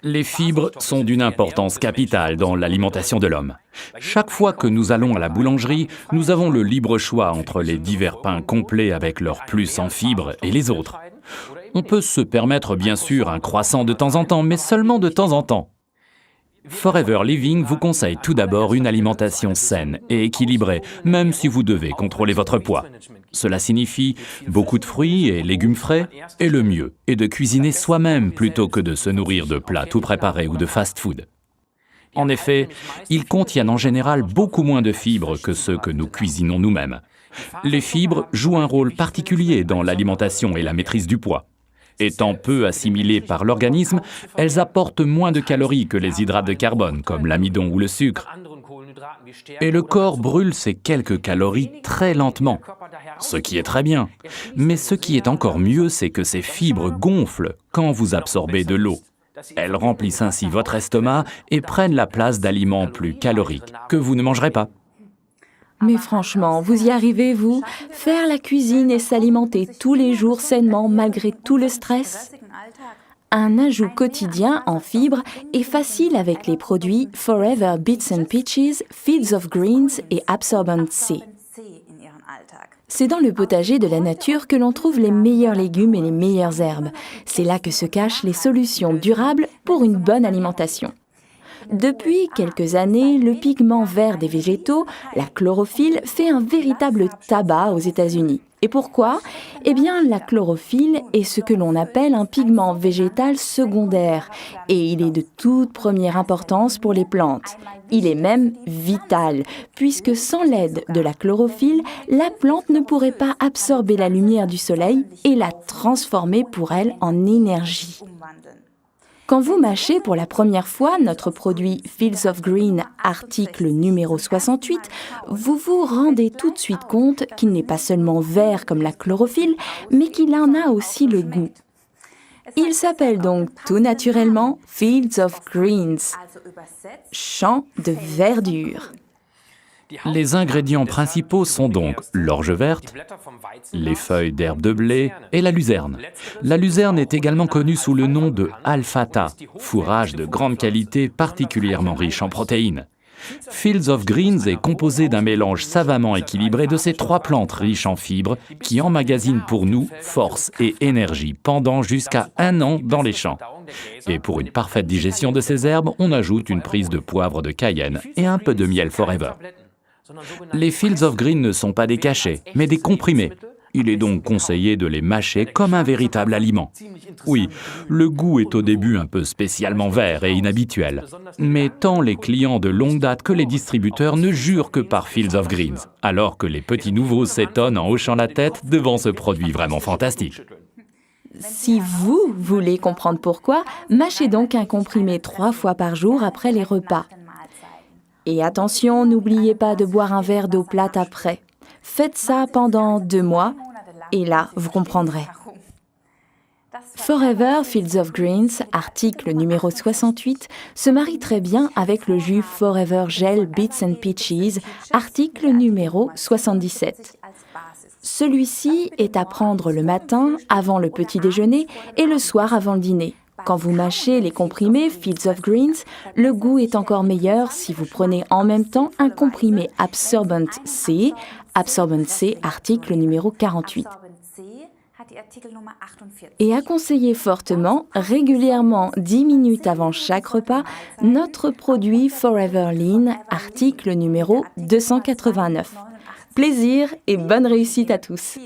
Les fibres sont d'une importance capitale dans l'alimentation de l'homme. Chaque fois que nous allons à la boulangerie, nous avons le libre choix entre les divers pains complets avec leur plus en fibres et les autres. On peut se permettre bien sûr un croissant de temps en temps, mais seulement de temps en temps. Forever Living vous conseille tout d'abord une alimentation saine et équilibrée, même si vous devez contrôler votre poids. Cela signifie beaucoup de fruits et légumes frais, et le mieux est de cuisiner soi-même plutôt que de se nourrir de plats tout préparés ou de fast-food. En effet, ils contiennent en général beaucoup moins de fibres que ceux que nous cuisinons nous-mêmes. Les fibres jouent un rôle particulier dans l'alimentation et la maîtrise du poids. Étant peu assimilées par l'organisme, elles apportent moins de calories que les hydrates de carbone, comme l'amidon ou le sucre. Et le corps brûle ces quelques calories très lentement, ce qui est très bien. Mais ce qui est encore mieux, c'est que ces fibres gonflent quand vous absorbez de l'eau. Elles remplissent ainsi votre estomac et prennent la place d'aliments plus caloriques que vous ne mangerez pas. Mais franchement, vous y arrivez, vous? Faire la cuisine et s'alimenter tous les jours sainement malgré tout le stress? Un ajout quotidien en fibres est facile avec les produits Forever Bits and Peaches, Fields of Greens et Absorbent C. C'est dans le potager de la nature que l'on trouve les meilleurs légumes et les meilleures herbes. C'est là que se cachent les solutions durables pour une bonne alimentation. Depuis quelques années, le pigment vert des végétaux, la chlorophylle, fait un véritable tabac aux États-Unis. Et pourquoi? Eh bien, la chlorophylle est ce que l'on appelle un pigment végétal secondaire. Et il est de toute première importance pour les plantes. Il est même vital, puisque sans l'aide de la chlorophylle, la plante ne pourrait pas absorber la lumière du soleil et la transformer pour elle en énergie. Quand vous mâchez pour la première fois notre produit Fields of Green, article numéro 68, vous vous rendez tout de suite compte qu'il n'est pas seulement vert comme la chlorophylle, mais qu'il en a aussi le goût. Il s'appelle donc tout naturellement Fields of Greens, champ de verdure. Les ingrédients principaux sont donc l'orge verte, les feuilles d'herbe de blé et la luzerne. La luzerne est également connue sous le nom de alfalfa, fourrage de grande qualité particulièrement riche en protéines. Fields of Greens est composé d'un mélange savamment équilibré de ces trois plantes riches en fibres qui emmagasinent pour nous force et énergie pendant jusqu'à 1 an dans les champs. Et pour une parfaite digestion de ces herbes, on ajoute une prise de poivre de Cayenne et un peu de miel Forever. Les Fields of Green ne sont pas des cachets, mais des comprimés. Il est donc conseillé de les mâcher comme un véritable aliment. Oui, le goût est au début un peu spécialement vert et inhabituel. Mais tant les clients de longue date que les distributeurs ne jurent que par Fields of Greens, alors que les petits nouveaux s'étonnent en hochant la tête devant ce produit vraiment fantastique. Si vous voulez comprendre pourquoi, mâchez donc un comprimé 3 fois par jour après les repas. Et attention, n'oubliez pas de boire un verre d'eau plate après. Faites ça pendant 2 mois, et là, vous comprendrez. Forever Fields of Greens, article numéro 68, se marie très bien avec le jus Forever Gel Bits and Peaches, article numéro 77. Celui-ci est à prendre le matin, avant le petit déjeuner, et le soir avant le dîner. Quand vous mâchez les comprimés Fields of Greens, le goût est encore meilleur si vous prenez en même temps un comprimé Absorbent C, article numéro 48. Et à conseiller fortement, régulièrement 10 minutes avant chaque repas, notre produit Forever Lean, article numéro 289. Plaisir et bonne réussite à tous!